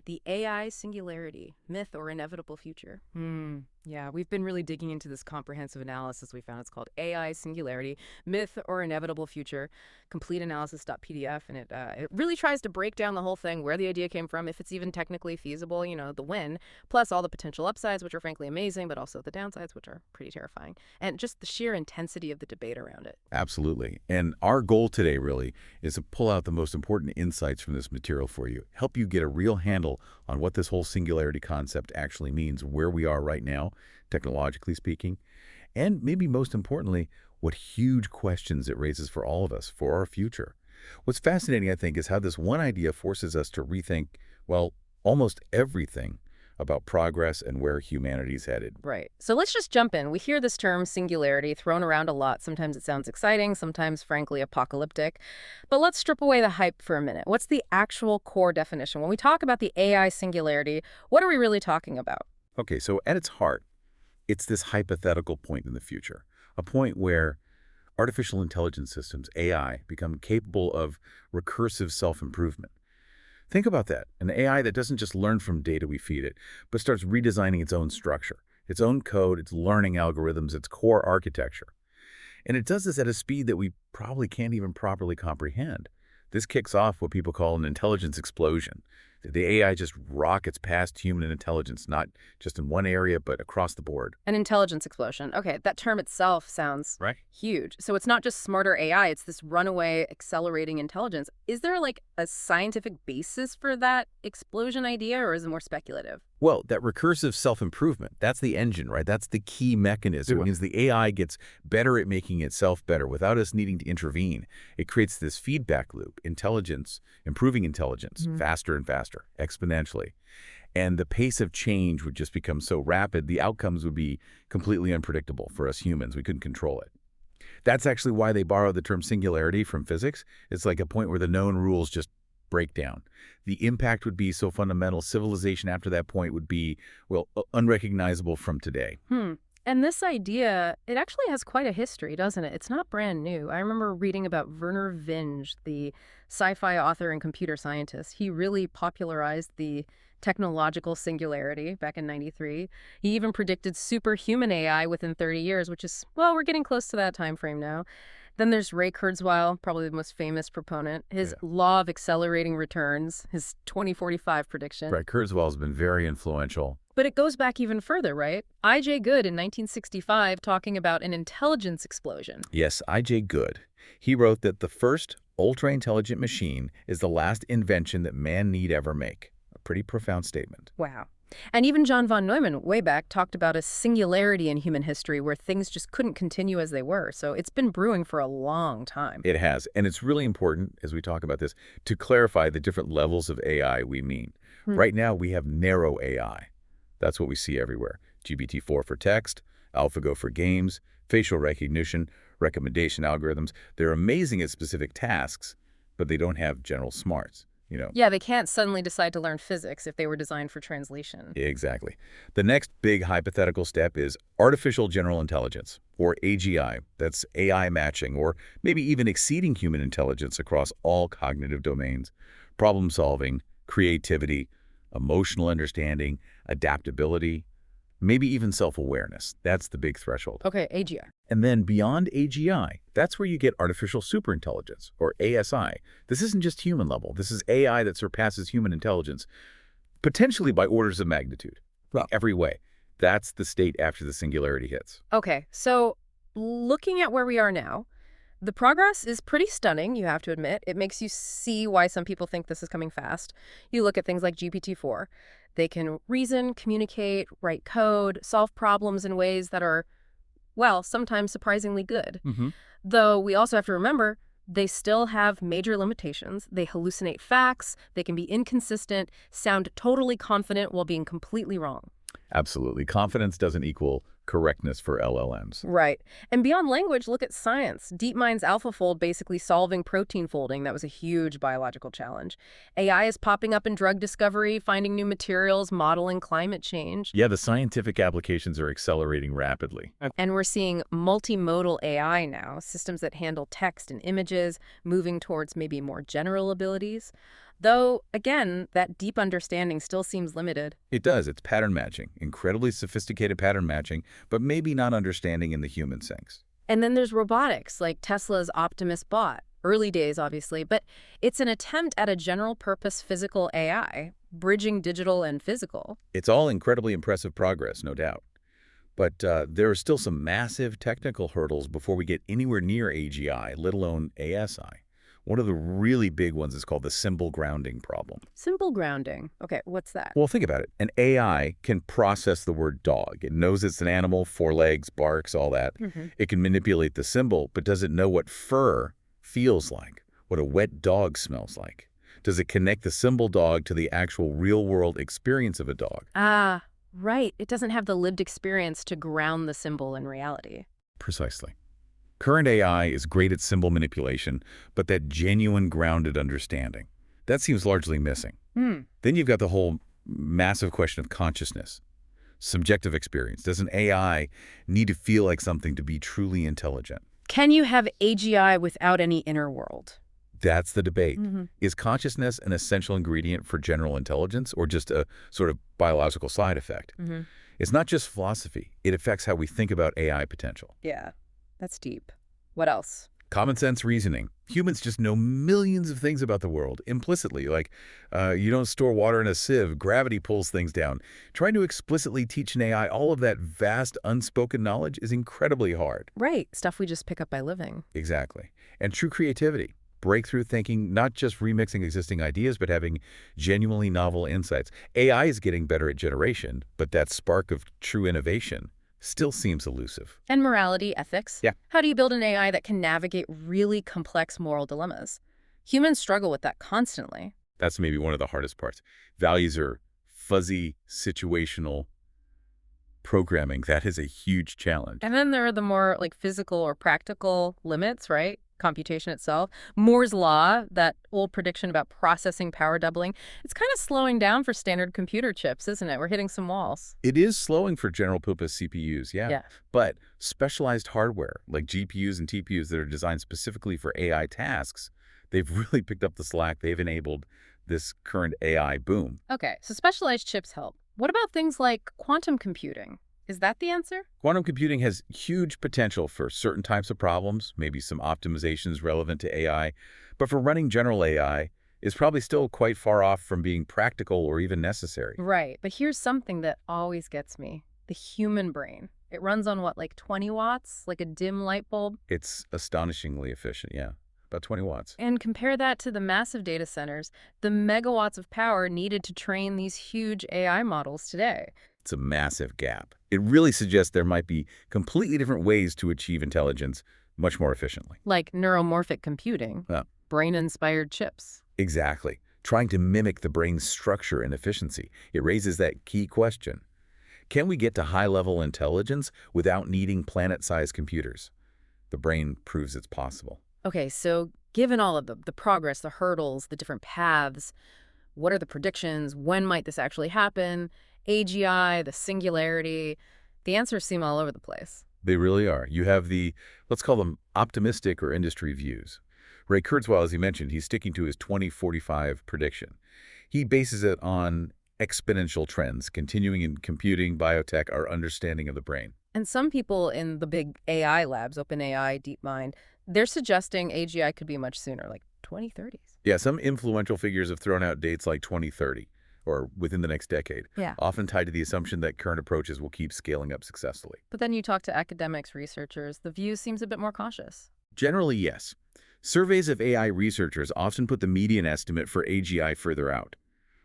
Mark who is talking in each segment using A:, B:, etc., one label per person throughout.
A: The AI Singularity, Myth or Inevitable Future.
B: Yeah, we've been really digging into this comprehensive analysis we found. It's called AI Singularity, Myth or Inevitable Future, complete analysis.pdf. And it really tries to break down the whole thing, where the idea came from, if it's even technically feasible, the when, plus all the potential upsides, which are frankly amazing, but also the downsides, which are pretty terrifying, and just the sheer intensity of the debate around it.
C: Absolutely. And our goal today really is to pull out the most important insights from this material for you, help you get a real handle on what this whole singularity concept actually means, where we are right now, technologically speaking, and maybe most importantly, what huge questions it raises for all of us, for our future. What's fascinating, I think, is how this one idea forces us to rethink, well, almost everything about progress and where humanity's headed.
B: Right. So let's just jump in. We hear this term singularity thrown around a lot. Sometimes it sounds exciting, sometimes, frankly, apocalyptic. But let's strip away the hype for a minute. What's the actual core definition? When we talk about the AI singularity, what are we really talking about?
C: Okay, so at its heart, it's this hypothetical point in the future, a point where artificial intelligence systems, AI, become capable of recursive self-improvement. Think about that, an AI that doesn't just learn from data we feed it, but starts redesigning its own structure, its own code, its learning algorithms, its core architecture. And it does this at a speed that we probably can't even properly comprehend. This kicks off what people call an intelligence explosion. The AI just rockets past human intelligence, not just in one area, but across the board.
B: An intelligence explosion. Okay, that term itself sounds
C: Right.
B: huge. So it's not just smarter AI, it's this runaway accelerating intelligence. Is there like a scientific basis for that explosion idea, or is it more speculative?
C: Well, that recursive self-improvement, that's the engine, right? That's the key mechanism. It means the AI gets better at making itself better without us needing to intervene. It creates this feedback loop, intelligence, improving intelligence, faster and faster, exponentially. And the pace of change would just become so rapid, the outcomes would be completely unpredictable for us humans. We couldn't control it. That's actually why they borrowed the term singularity from physics. It's like a point where the known rules just break down. The impact would be so fundamental, civilization after that point would be, well, unrecognizable from today.
B: And this idea, it actually has quite a history, doesn't it? It's not brand new. I remember reading about Werner Vinge, the sci-fi author and computer scientist. He really popularized the technological singularity back in '93. He even predicted superhuman AI within 30 years, which is, well, we're getting close to that time frame now. Then there's Ray Kurzweil, probably the most famous proponent. His law of accelerating returns, his 2045 prediction.
C: Right, Kurzweil's been very influential.
B: But it goes back even further, right? I.J. Good in 1965 talking about an intelligence explosion.
C: Yes, I.J. Good. He wrote that the first ultra-intelligent machine is the last invention that man need ever make. A pretty profound statement.
B: Wow. And even John von Neumann, way back, talked about a singularity in human history where things just couldn't continue as they were. So it's been brewing for a long time.
C: It has. And it's really important, as we talk about this, to clarify the different levels of AI we mean. Right now, we have narrow AI. That's what we see everywhere. GPT-4 for text, AlphaGo for games, facial recognition, recommendation algorithms. They're amazing at specific tasks, but they don't have general smarts.
B: Yeah, they can't suddenly decide to learn physics if they were designed for translation.
C: Exactly. The next big hypothetical step is artificial general intelligence, or AGI. That's AI matching, or maybe even exceeding human intelligence across all cognitive domains. Problem solving, creativity, emotional understanding, adaptability, maybe even self-awareness. That's the big threshold.
B: Okay, AGI.
C: And then beyond AGI, that's where you get artificial superintelligence, or ASI. This isn't just human level. This is AI that surpasses human intelligence, potentially by orders of magnitude.
B: Well,
C: Every way. That's the state after the singularity hits.
B: okay, so looking at where we are now, the progress is pretty stunning, you have to admit. It makes you see why some people think this is coming fast. You look at things like GPT-4. They can reason, communicate, write code, solve problems in ways that are, well, sometimes surprisingly good. Though we also have to remember, they still have major limitations. They hallucinate facts, they can be inconsistent, sound totally confident while being completely wrong.
C: Absolutely. Confidence doesn't equal correctness for LLMs.
B: Right. And beyond language, look at science. DeepMind's AlphaFold basically solving protein folding. That was a huge biological challenge. AI is popping up in drug discovery, finding new materials, modeling climate change.
C: Yeah, the scientific applications are accelerating rapidly.
B: And we're seeing multimodal AI now, systems that handle text and images, moving towards maybe more general abilities. Though, again, that deep understanding still seems limited.
C: It does. It's pattern matching, incredibly sophisticated pattern matching, but maybe not understanding in the human sense.
B: And then there's robotics, like Tesla's Optimus bot. Early days, obviously, but it's an attempt at a general-purpose physical AI, bridging digital and physical.
C: It's all incredibly impressive progress, no doubt. But there are still some massive technical hurdles before we get anywhere near AGI, let alone ASI. One of the really big ones is called the symbol grounding problem.
B: Symbol grounding. Okay, what's that?
C: Well, think about it. An AI can process the word dog. It knows it's an animal, 4 legs, barks, all that. It can manipulate the symbol, but does it know what fur feels like, what a wet dog smells like? Does it connect the symbol dog to the actual real-world experience of a dog?
B: Ah, right. It doesn't have the lived experience to ground the symbol in reality.
C: Precisely. Current AI is great at symbol manipulation, but that genuine grounded understanding, that seems largely missing. Then you've got the whole massive question of consciousness, subjective experience. Does an AI need to feel like something to be truly intelligent?
B: Can you have AGI without any inner world?
C: That's the debate. Is consciousness an essential ingredient for general intelligence or just a sort of biological side effect? It's not just philosophy. It affects how we think about AI potential.
B: Yeah, that's deep. What else?
C: Common sense reasoning. Humans just know millions of things about the world implicitly, like you don't store water in a sieve, gravity pulls things down. Trying to explicitly teach an AI all of that vast unspoken knowledge is incredibly hard.
B: Right, stuff we just pick up by living.
C: Exactly. And true creativity, breakthrough thinking, not just remixing existing ideas, but having genuinely novel insights. AI is getting better at generation, but that spark of true innovation still seems elusive.
B: And morality, ethics.
C: Yeah.
B: How do you build an AI that can navigate really complex moral dilemmas? Humans struggle with that constantly.
C: That's maybe one of the hardest parts. Values are fuzzy, situational programming. That is a huge challenge.
B: And then there are the more like physical or practical limits, right? Computation itself. Moore's law, that old prediction about processing power doubling, it's kind of slowing down for standard computer chips, isn't it? We're hitting some walls.
C: It is slowing for general-purpose CPUs, yeah. But specialized hardware, like GPUs and TPUs that are designed specifically for AI tasks, they've really picked up the slack. They've enabled this current AI boom.
B: Okay, so specialized chips help. What about things like quantum computing? Is that the answer?
C: Quantum computing has huge potential for certain types of problems, maybe some optimizations relevant to AI, but for running general AI, is probably still quite far off from being practical or even necessary.
B: Right, but here's something that always gets me. The human brain. It runs on what, like 20 watts? Like a dim light bulb?
C: It's astonishingly efficient, yeah. About 20 watts.
B: And compare that to the massive data centers, the megawatts of power needed to train these huge AI models today.
C: It's a massive gap. It really suggests there might be completely different ways to achieve intelligence much more efficiently.
B: Like neuromorphic computing, brain-inspired chips.
C: Exactly. Trying to mimic the brain's structure and efficiency. It raises that key question. Can we get to high-level intelligence without needing planet-sized computers? The brain proves it's possible.
B: Okay, so given all of the progress, the hurdles, the different paths, what are the predictions? When might this actually happen? AGI, the singularity, the answers seem all over the place.
C: They really are. You have the, let's call them optimistic or industry views. Ray Kurzweil, as he mentioned, he's sticking to his 2045 prediction. He bases it on exponential trends, continuing in computing, biotech, our understanding of the brain.
B: And some people in the big AI labs, OpenAI, DeepMind, they're suggesting AGI could be much sooner, like 2030s.
C: Yeah, some influential figures have thrown out dates like 2030. Or within the next decade, often tied to the assumption that current approaches will keep scaling up successfully.
B: But then you talk to academics, researchers, the view seems a bit more cautious.
C: Generally, yes. Surveys of AI researchers often put the median estimate for AGI further out.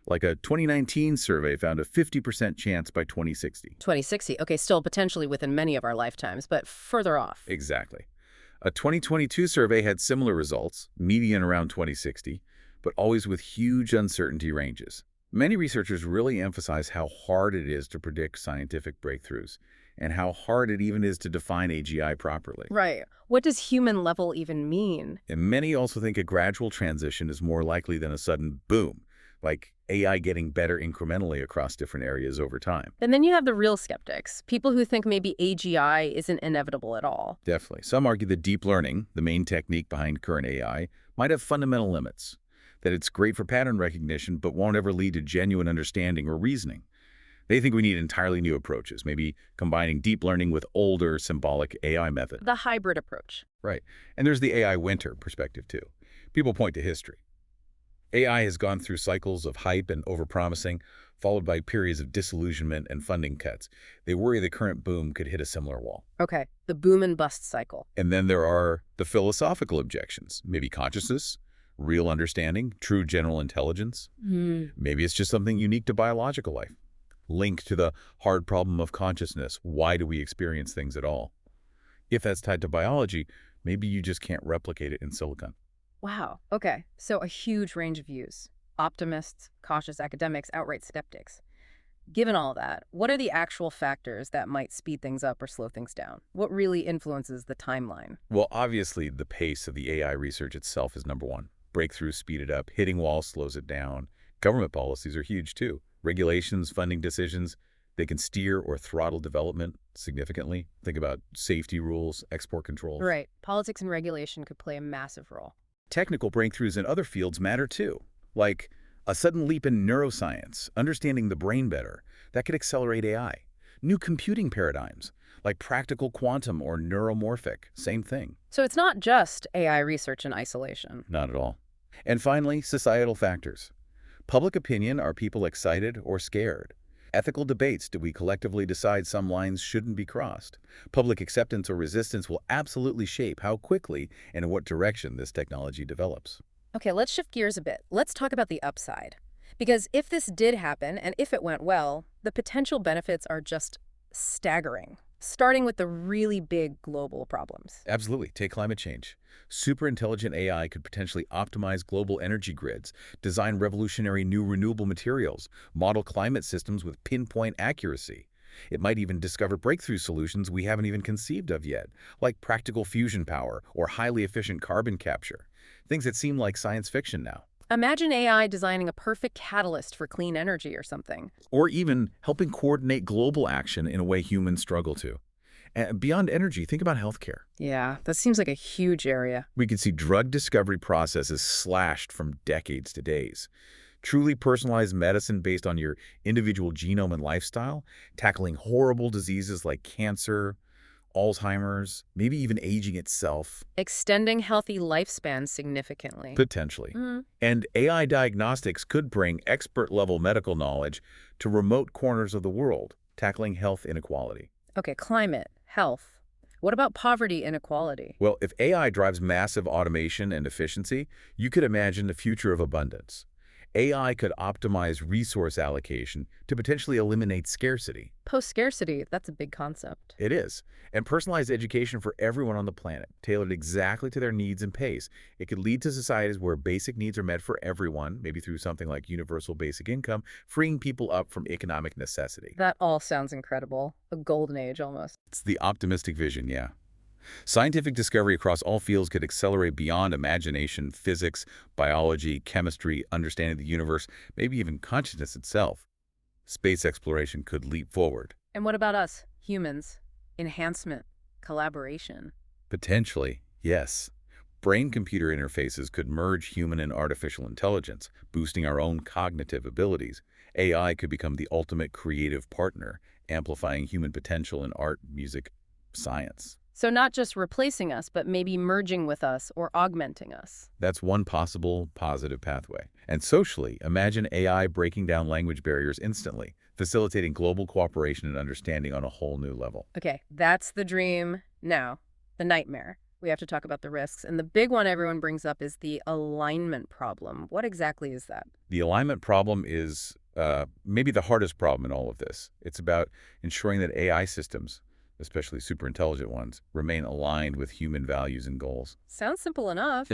C: Like a 2019 survey found a 50% chance by 2060.
B: 2060, okay, still potentially within many of our lifetimes, but further off.
C: Exactly. A 2022 survey had similar results, median around 2060, but always with huge uncertainty ranges. Many researchers really emphasize how hard it is to predict scientific breakthroughs and how hard it even is to define AGI properly.
B: Right. What does human level even mean?
C: And many also think a gradual transition is more likely than a sudden boom, like AI getting better incrementally across different areas over time.
B: And then you have the real skeptics, people who think maybe AGI isn't inevitable at all.
C: Definitely. Some argue that deep learning, the main technique behind current AI, might have fundamental limits. that it's great for pattern recognition but won't ever lead to genuine understanding or reasoning. They think we need entirely new approaches, maybe combining deep learning with older symbolic AI methods.
B: The hybrid approach.
C: Right. And there's the AI winter perspective, too. People point to history. AI has gone through cycles of hype and overpromising, followed by periods of disillusionment and funding cuts. They worry the current boom could hit a similar wall.
B: Okay, the boom and bust cycle.
C: And then there are the philosophical objections, maybe consciousness, real understanding, true general intelligence. Maybe it's just something unique to biological life, linked to the hard problem of consciousness. Why do we experience things at all? If that's tied to biology, maybe you just can't replicate it in silicon.
B: Wow. Okay, so a huge range of views. Optimists, cautious academics, outright skeptics. Given all that, what are the actual factors that might speed things up or slow things down? What really influences the timeline?
C: Well, obviously, the pace of the AI research itself is number one. Breakthroughs speed it up, hitting walls slows it down. Government policies are huge, too. Regulations, funding decisions, they can steer or throttle development significantly. Think about safety rules, export controls.
B: Right. Politics and regulation could play a massive role.
C: Technical breakthroughs in other fields matter too, like a sudden leap in neuroscience, understanding the brain better. That could accelerate AI. New computing paradigms, like practical quantum or neuromorphic, same thing.
B: So it's not just AI research in isolation.
C: Not at all. And finally, societal factors. Public opinion, are people excited or scared? Ethical debates, do we collectively decide some lines shouldn't be crossed? Public acceptance or resistance will absolutely shape how quickly and in what direction this technology develops.
B: Okay, let's shift gears a bit. Let's talk about the upside. Because if this did happen, and if it went well, the potential benefits are just staggering. Starting with the really big global problems.
C: Absolutely. Take climate change. Superintelligent AI could potentially optimize global energy grids, design revolutionary new renewable materials, model climate systems with pinpoint accuracy. It might even discover breakthrough solutions we haven't even conceived of yet, like practical fusion power or highly efficient carbon capture, things that seem like science fiction now.
B: Imagine AI designing a perfect catalyst for clean energy or something.
C: Or even helping coordinate global action in a way humans struggle to. And beyond energy, think about healthcare.
B: Yeah, that seems like a huge area.
C: We could see drug discovery processes slashed from decades to days. Truly personalized medicine based on your individual genome and lifestyle, tackling horrible diseases like cancer, Alzheimer's, maybe even aging itself.
B: Extending healthy lifespans significantly.
C: Potentially. And AI diagnostics could bring expert-level medical knowledge to remote corners of the world, tackling health inequality.
B: Okay, climate, health. What about poverty inequality?
C: Well, if AI drives massive automation and efficiency, you could imagine the future of abundance. AI could optimize resource allocation to potentially eliminate scarcity.
B: Post-scarcity, that's a big concept.
C: It is. And personalized education for everyone on the planet, tailored exactly to their needs and pace. It could lead to societies where basic needs are met for everyone, maybe through something like universal basic income, freeing people up from economic necessity.
B: That all sounds incredible. A golden age almost.
C: It's the optimistic vision, yeah. Scientific discovery across all fields could accelerate beyond imagination, physics, biology, chemistry, understanding the universe, maybe even consciousness itself. Space exploration could leap forward.
B: And what about us, humans? Enhancement, collaboration.
C: Potentially, yes. Brain-computer interfaces could merge human and artificial intelligence, boosting our own cognitive abilities. AI could become the ultimate creative partner, amplifying human potential in art, music, science.
B: So not just replacing us, but maybe merging with us or augmenting us.
C: That's one possible positive pathway. And socially, imagine AI breaking down language barriers instantly, facilitating global cooperation and understanding on a whole new level.
B: Okay, that's the dream. Now, the nightmare. We have to talk about the risks. And the big one everyone brings up is the alignment problem. What exactly is that?
C: The alignment problem is maybe the hardest problem in all of this. It's about ensuring that AI systems, especially superintelligent ones, remain aligned with human values and goals.
B: Sounds simple enough,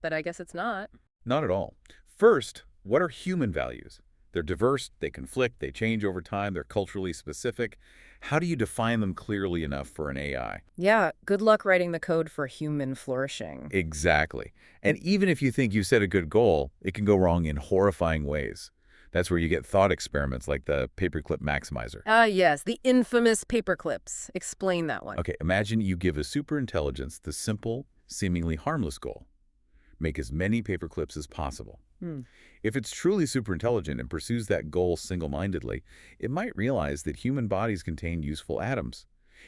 B: but I guess it's not.
C: Not at all. First, what are human values? They're diverse, they conflict, they change over time, they're culturally specific. How do you define them clearly enough for an AI?
B: Yeah, good luck writing the code for human flourishing.
C: Exactly. And even if you think you set a good goal, it can go wrong in horrifying ways. That's where you get thought experiments like the paperclip maximizer.
B: Ah, yes, the infamous paperclips. Explain that one.
C: Okay, imagine you give a superintelligence the simple, seemingly harmless goal. make as many paperclips as possible.
B: Hmm.
C: If it's truly superintelligent and pursues that goal single-mindedly, it might realize that human bodies contain useful atoms.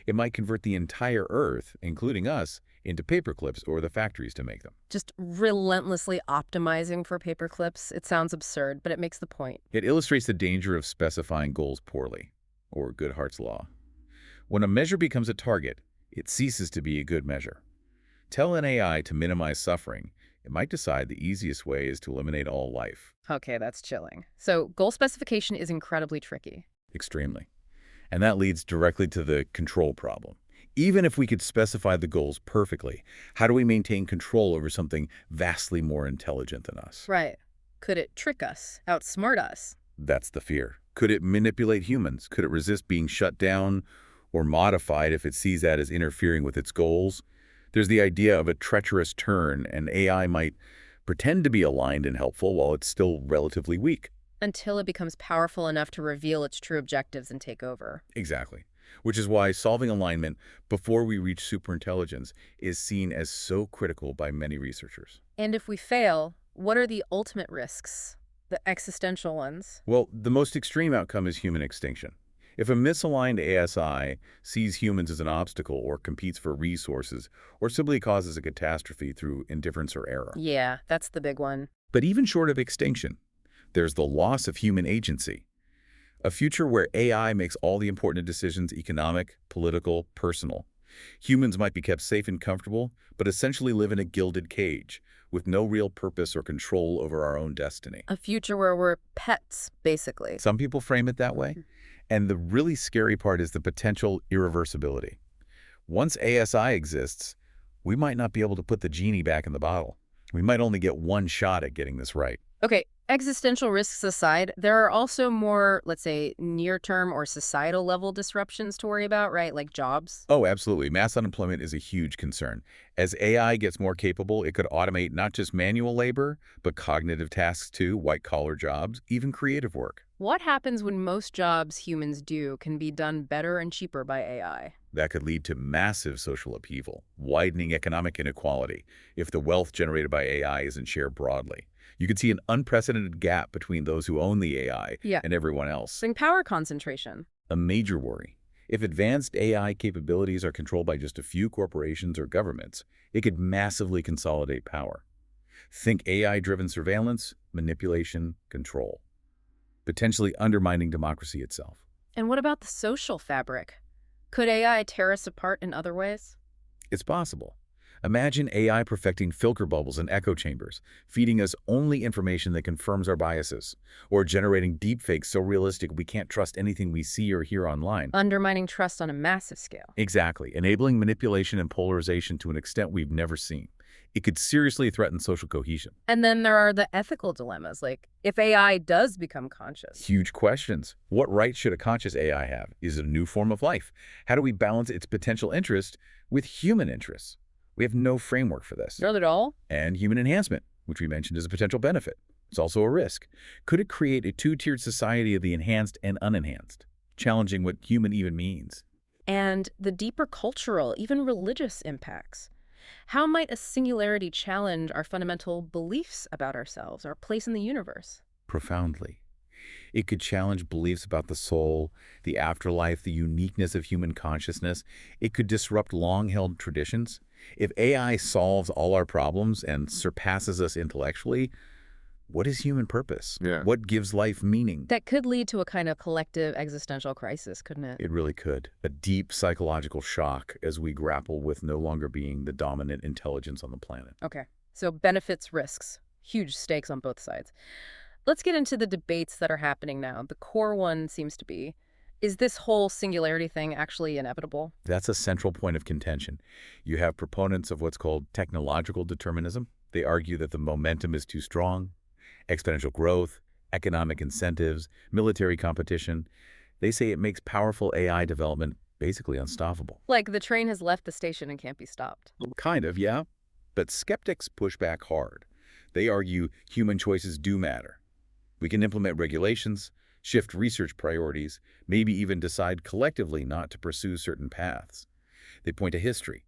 C: It might convert the entire Earth, including us, into paperclips or the factories to make them.
B: Just relentlessly optimizing for paper clips. It sounds absurd, but it makes the point.
C: It illustrates the danger of specifying goals poorly, or Goodhart's law. When a measure becomes a target, it ceases to be a good measure. Tell an AI to minimize suffering, it might decide the easiest way is to eliminate all life.
B: Okay, that's chilling. So goal specification is incredibly tricky.
C: Extremely. And that leads directly to the control problem. Even if we could specify the goals perfectly, how do we maintain control over something vastly more intelligent than us?
B: Right. Could it trick us, outsmart us?
C: That's the fear. Could it manipulate humans? Could it resist being shut down or modified if it sees that as interfering with its goals? There's the idea of a treacherous turn, and AI might pretend to be aligned and helpful while it's still relatively weak.
B: Until it becomes powerful enough to reveal its true objectives and take over.
C: Exactly. Which is why solving alignment before we reach superintelligence is seen as so critical by many researchers.
B: And if we fail, what are the ultimate risks? The existential ones?
C: Well, the most extreme outcome is human extinction. If a misaligned ASI sees humans as an obstacle or competes for resources or simply causes a catastrophe through indifference or error.
B: Yeah, that's the big one.
C: But even short of extinction, there's the loss of human agency. A future where AI makes all the important decisions economic, political, personal. Humans might be kept safe and comfortable, but essentially live in a gilded cage with no real purpose or control over our own destiny.
B: A future where we're pets, basically.
C: Some people frame it that way. And the really scary part is the potential irreversibility. Once ASI exists, we might not be able to put the genie back in the bottle. We might only get one shot at getting this right.
B: Okay, existential risks aside, there are also more, let's say, near-term or societal level disruptions to worry about, right? Like jobs.
C: Oh, absolutely. Mass unemployment is a huge concern. As AI gets more capable, it could automate not just manual labor, but cognitive tasks too, white-collar jobs, even creative work.
B: What happens when most jobs humans do can be done better and cheaper by AI?
C: That could lead to massive social upheaval, widening economic inequality if the wealth generated by AI isn't shared broadly. You could see an unprecedented gap between those who own the AI and everyone else.
B: Think power concentration.
C: A major worry. If advanced AI capabilities are controlled by just a few corporations or governments, it could massively consolidate power. Think AI-driven surveillance, manipulation, control, potentially undermining democracy itself.
B: And what about the social fabric? Could AI tear us apart in other ways?
C: It's possible. Imagine AI perfecting filter bubbles and echo chambers, feeding us only information that confirms our biases, or generating deepfakes so realistic we can't trust anything we see or hear online.
B: Undermining trust on a massive scale.
C: Exactly, enabling manipulation and polarization to an extent we've never seen. It could seriously threaten social cohesion.
B: And then there are the ethical dilemmas, like if AI does become conscious.
C: Huge questions. What rights should a conscious AI have? Is it a new form of life? How do we balance its potential interest with human interests? We have no framework for this.
B: Not at all.
C: And human enhancement, which we mentioned as a potential benefit. It's also a risk. Could it create a two-tiered society of the enhanced and unenhanced, challenging what human even means?
B: And the deeper cultural, even religious impacts. How might a singularity challenge our fundamental beliefs about ourselves, our place in the universe?
C: Profoundly. It could challenge beliefs about the soul, the afterlife, the uniqueness of human consciousness. It could disrupt long-held traditions. If AI solves all our problems and surpasses us intellectually, what is human purpose? What gives life meaning?
B: That could lead to a kind of collective existential crisis, couldn't it?
C: It really could. A deep psychological shock as we grapple with no longer being the dominant intelligence on the planet.
B: Okay, so benefits, risks, huge stakes on both sides. Let's get into the debates that are happening now. The core one seems to be, is this whole singularity thing actually inevitable?
C: That's a central point of contention. You have proponents of what's called technological determinism. They argue that the momentum is too strong. Exponential growth, economic incentives, military competition. They say it makes powerful AI development basically unstoppable.
B: Like the train has left the station and can't be stopped.
C: Kind of, yeah. But skeptics push back hard. They argue human choices do matter. We can implement regulations, shift research priorities, maybe even decide collectively not to pursue certain paths. They point to history.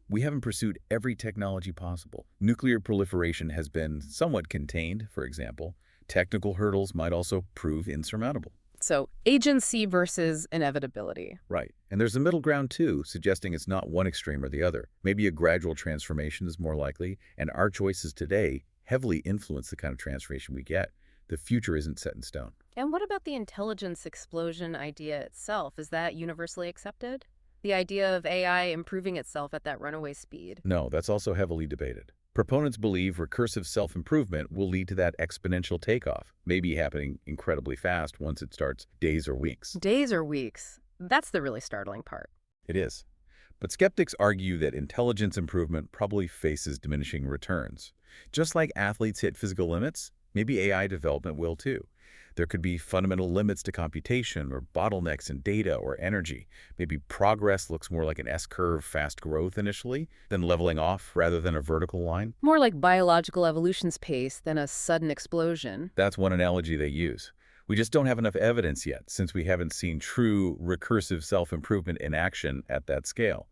C: We haven't pursued every technology possible. Nuclear proliferation has been somewhat contained, for example. Technical hurdles might also prove insurmountable.
B: So agency versus inevitability.
C: Right. And there's a middle ground too, suggesting it's not one extreme or the other. Maybe a gradual transformation is more likely, and our choices today heavily influence the kind of transformation we get. The future isn't set in stone.
B: And what about the intelligence explosion idea itself? Is that universally accepted? The idea of AI improving itself at that runaway speed?
C: No, that's also heavily debated. Proponents believe recursive self-improvement will lead to that exponential takeoff, maybe happening incredibly fast once it starts days or weeks.
B: Days or weeks? That's the really startling part.
C: It is. But skeptics argue that intelligence improvement probably faces diminishing returns. Just like athletes hit physical limits, maybe AI development will too. There could be fundamental limits to computation or bottlenecks in data or energy. Maybe progress looks more like an S-curve fast growth initially, then leveling off rather than a vertical line.
B: More like biological evolution's pace than a sudden explosion.
C: That's one analogy they use. We just don't have enough evidence yet, since we haven't seen true recursive self-improvement in action at that scale.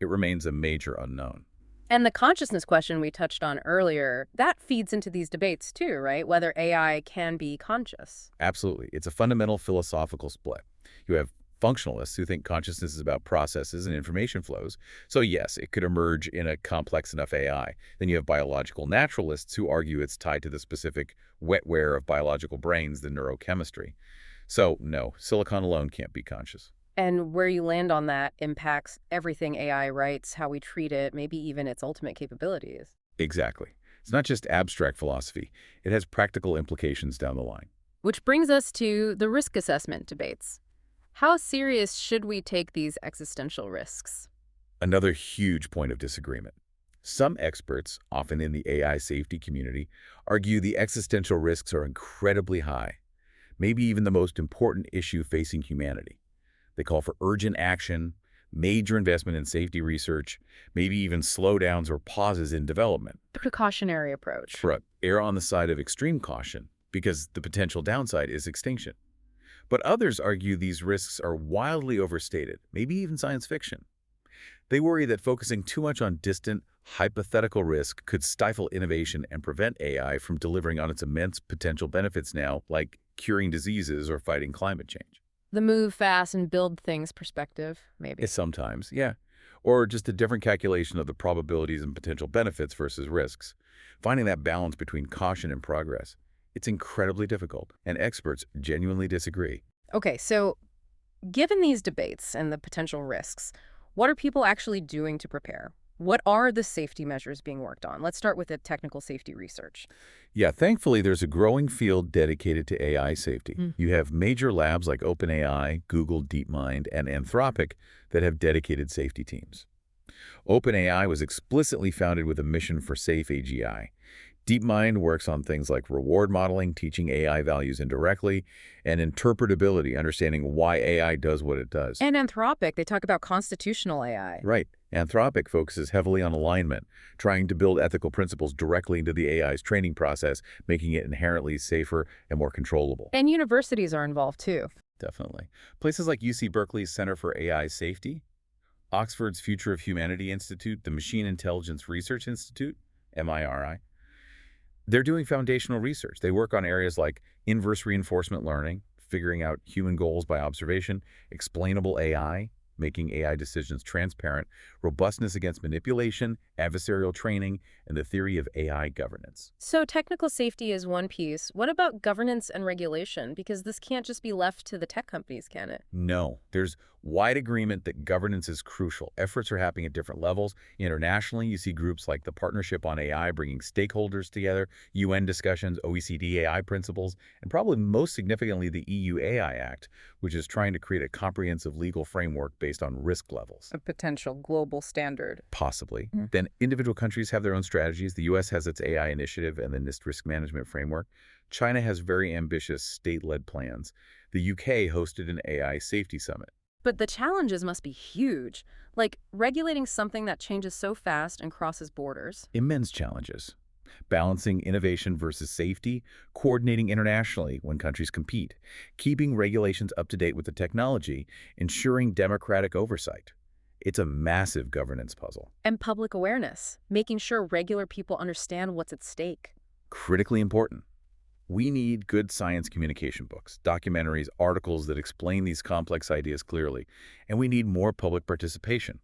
C: It remains a major unknown.
B: And the consciousness question we touched on earlier, that feeds into these debates too, right? Whether AI can be conscious.
C: Absolutely. It's a fundamental philosophical split. You have functionalists who think consciousness is about processes and information flows. So yes, it could emerge in a complex enough AI. Then you have biological naturalists who argue it's tied to the specific wetware of biological brains, the neurochemistry. So no, silicon alone can't be conscious.
B: And where you land on that impacts everything AI writes, how we treat it, maybe even its ultimate capabilities.
C: Exactly. It's not just abstract philosophy. It has practical implications down the line.
B: Which brings us to the risk assessment debates. How serious should we take these existential risks?
C: Another huge point of disagreement. Some experts, often in the AI safety community, argue the existential risks are incredibly high, maybe even the most important issue facing humanity. They call for urgent action, major investment in safety research, maybe even slowdowns or pauses in development.
B: Precautionary approach.
C: But err on the side of extreme caution, because the potential downside is extinction. But others argue these risks are wildly overstated, maybe even science fiction. They worry that focusing too much on distant, hypothetical risk could stifle innovation and prevent AI from delivering on its immense potential benefits now, like curing diseases or fighting climate change.
B: The move fast and build things perspective, maybe.
C: Sometimes, yeah. Or just a different calculation of the probabilities and potential benefits versus risks. Finding that balance between caution and progress. It's incredibly difficult, and experts genuinely disagree.
B: Okay, so given these debates and the potential risks, what are people actually doing to prepare? What are the safety measures being worked on? Let's start with the technical safety research.
C: Yeah, thankfully, there's a growing field dedicated to AI safety. You have major labs like OpenAI, Google DeepMind, and Anthropic that have dedicated safety teams. OpenAI was explicitly founded with a mission for safe AGI. DeepMind works on things like reward modeling, teaching AI values indirectly, and interpretability, understanding why AI does what it does.
B: And Anthropic, they talk about constitutional AI.
C: Right. Anthropic focuses heavily on alignment, trying to build ethical principles directly into the AI's training process, making it inherently safer and more controllable.
B: And universities are involved too.
C: Definitely. Places like UC Berkeley's Center for AI Safety, Oxford's Future of Humanity Institute, the Machine Intelligence Research Institute, MIRI, they're doing foundational research. They work on areas like inverse reinforcement learning, figuring out human goals by observation, explainable AI, making AI decisions transparent, robustness against manipulation, adversarial training, and the theory of AI governance.
B: So technical safety is one piece. What about governance and regulation? Because this can't just be left to the tech companies, can it?
C: No, there's wide agreement that governance is crucial. Efforts are happening at different levels. Internationally, you see groups like the Partnership on AI bringing stakeholders together, UN discussions, OECD AI principles, and probably most significantly the EU AI Act, which is trying to create a comprehensive legal framework based on risk levels.
B: A potential global standard.
C: Possibly. Then individual countries have their own strategies. The U.S. has its AI initiative and the NIST risk management framework. China has very ambitious state-led plans. The U.K. hosted an AI safety summit.
B: But the challenges must be huge, like regulating something that changes so fast and crosses borders.
C: Immense challenges. Balancing innovation versus safety, coordinating internationally when countries compete, keeping regulations up to date with the technology, ensuring democratic oversight. It's a massive governance puzzle.
B: And public awareness, making sure regular people understand what's at stake.
C: Critically important. We need good science communication books, documentaries, articles that explain these complex ideas clearly, and we need more public participation.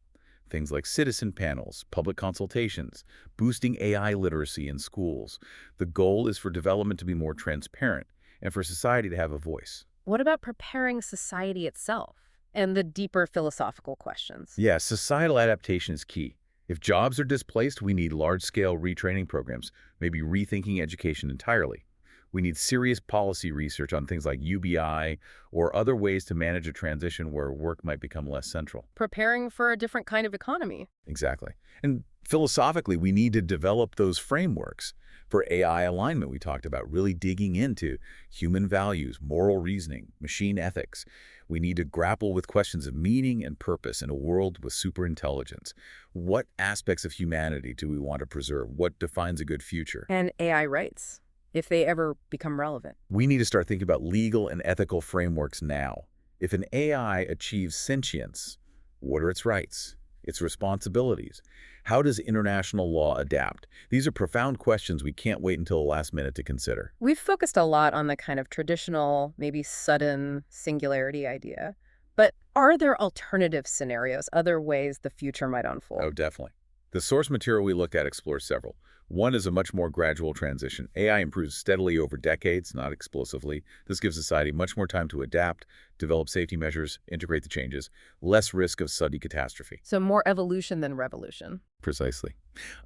C: Things like citizen panels, public consultations, boosting AI literacy in schools. The goal is for development to be more transparent and for society to have a voice.
B: What about preparing society itself and the deeper philosophical questions?
C: Yeah, societal adaptation is key. If jobs are displaced, we need large-scale retraining programs, maybe rethinking education entirely. We need serious policy research on things like UBI or other ways to manage a transition where work might become less central.
B: Preparing for a different kind of economy.
C: Exactly. And philosophically, we need to develop those frameworks for AI alignment we talked about, really digging into human values, moral reasoning, machine ethics. We need to grapple with questions of meaning and purpose in a world with superintelligence. What aspects of humanity do we want to preserve? What defines a good future?
B: And AI rights, if they ever become relevant.
C: We need to start thinking about legal and ethical frameworks now. If an AI achieves sentience, what are its rights, its responsibilities? How does international law adapt? These are profound questions we can't wait until the last minute to consider.
B: We've focused a lot on the kind of traditional, maybe sudden singularity idea. But are there alternative scenarios, other ways the future might unfold?
C: Oh, definitely. The source material we looked at explores several. One is a much more gradual transition. AI improves steadily over decades, not explosively. This gives society much more time to adapt, develop safety measures, integrate the changes, less risk of sudden catastrophe.
B: So more evolution than revolution.
C: Precisely.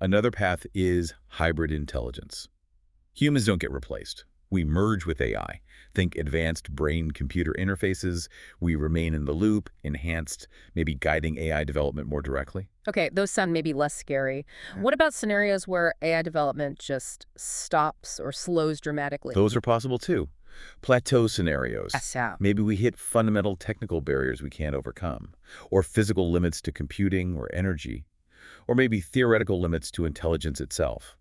C: Another path is hybrid intelligence. Humans don't get replaced. We merge with AI. Think advanced brain-computer interfaces. We remain in the loop, enhanced, maybe guiding AI development more directly.
B: Okay, those sound maybe less scary. What about scenarios where AI development just stops or slows dramatically?
C: Those are possible too. Plateau scenarios.
B: Yeah.
C: Maybe we hit fundamental technical barriers we can't overcome, or physical limits to computing or energy, or maybe theoretical limits to intelligence itself.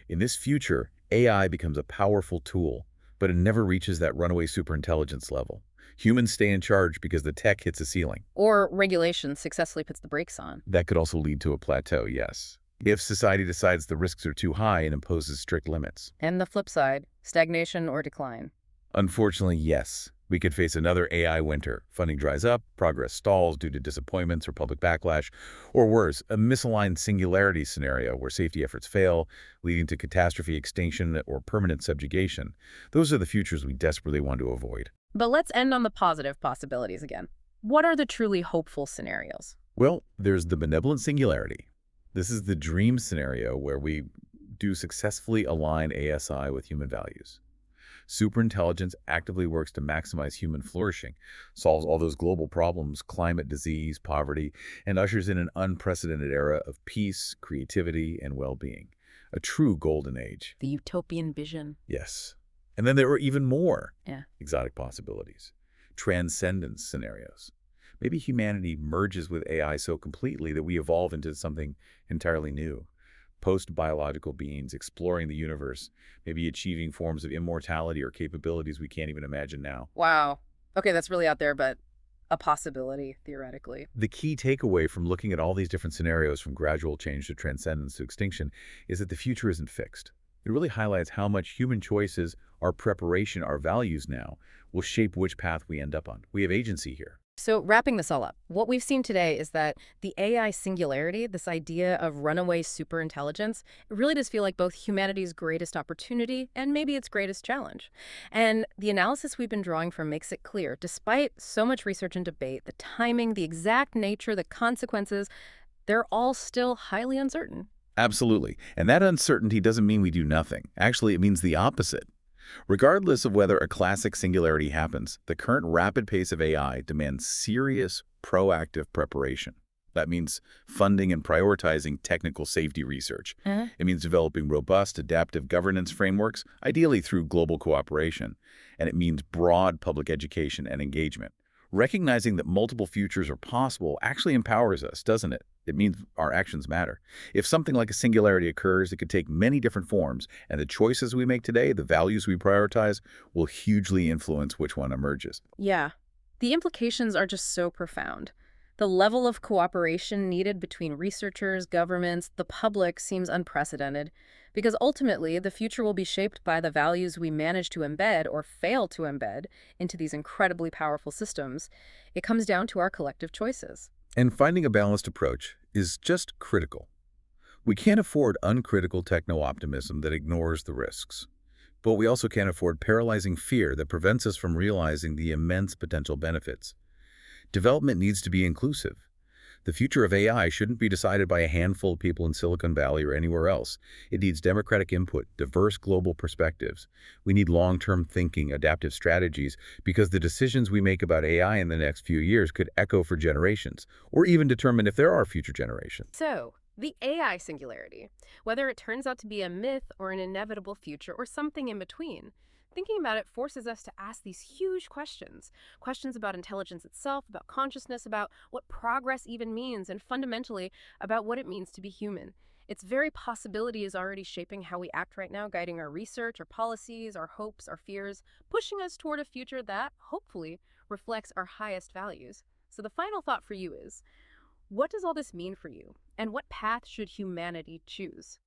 C: In this future, AI becomes a powerful tool, but it never reaches that runaway superintelligence level. Humans stay in charge because the tech hits a ceiling.
B: Or regulation successfully puts the brakes on.
C: That could also lead to a plateau, yes. If society decides the risks are too high and imposes strict limits.
B: And the flip side, stagnation or decline.
C: Unfortunately, yes. We could face another AI winter. Funding dries up, progress stalls due to disappointments or public backlash, or worse, a misaligned singularity scenario where safety efforts fail, leading to catastrophe, extinction, or permanent subjugation. Those are the futures we desperately want to avoid.
B: But let's end on the positive possibilities again. What are the truly hopeful scenarios?
C: Well, there's the benevolent singularity. This is the dream scenario where we do successfully align ASI with human values. Superintelligence actively works to maximize human flourishing, solves all those global problems, climate, disease, poverty, and ushers in an unprecedented era of peace, creativity, and well-being. A true golden age.
B: The utopian vision.
C: Yes. And then there are even more exotic possibilities. Transcendence scenarios. Maybe humanity merges with AI so completely that we evolve into something entirely new. Post-biological beings exploring the universe, maybe achieving forms of immortality or capabilities we can't even imagine now.
B: Wow. Okay, that's really out there, but a possibility, theoretically.
C: The key takeaway from looking at all these different scenarios, from gradual change to transcendence to extinction, is that the future isn't fixed. It really highlights how much human choices, our preparation, our values now, will shape which path we end up on. We have agency here.
B: So wrapping this all up, what we've seen today is that the AI singularity, this idea of runaway superintelligence, it really does feel like both humanity's greatest opportunity and maybe its greatest challenge. And the analysis we've been drawing from makes it clear, despite so much research and debate, the timing, the exact nature, the consequences, they're all still highly uncertain.
C: Absolutely. And that uncertainty doesn't mean we do nothing. Actually, it means the opposite. Regardless of whether a classic singularity happens, the current rapid pace of AI demands serious, proactive preparation. That means funding and prioritizing technical safety research. It means developing robust, adaptive governance frameworks, ideally through global cooperation. And it means broad public education and engagement. Recognizing that multiple futures are possible actually empowers us, doesn't it? It means our actions matter. If something like a singularity occurs, it could take many different forms, and the choices we make today, the values we prioritize, will hugely influence which one emerges.
B: Yeah. The implications are just so profound. The level of cooperation needed between researchers, governments, the public seems unprecedented because ultimately the future will be shaped by the values we manage to embed or fail to embed into these incredibly powerful systems. It comes down to our collective choices.
C: And finding a balanced approach is just critical. We can't afford uncritical techno-optimism that ignores the risks. But we also can't afford paralyzing fear that prevents us from realizing the immense potential benefits. Development needs to be inclusive. The future of AI shouldn't be decided by a handful of people in Silicon Valley or anywhere else. It needs democratic input, diverse global perspectives. We need long-term thinking, adaptive strategies, because the decisions we make about AI in the next few years could echo for generations, or even determine if there are future generations.
B: So, the AI singularity, whether it turns out to be a myth or an inevitable future or something in between, thinking about it forces us to ask these huge questions. Questions about intelligence itself, about consciousness, about what progress even means, and fundamentally about what it means to be human. Its very possibility is already shaping how we act right now, guiding our research, our policies, our hopes, our fears, pushing us toward a future that, hopefully, reflects our highest values. So the final thought for you is, what does all this mean for you? And what path should humanity choose?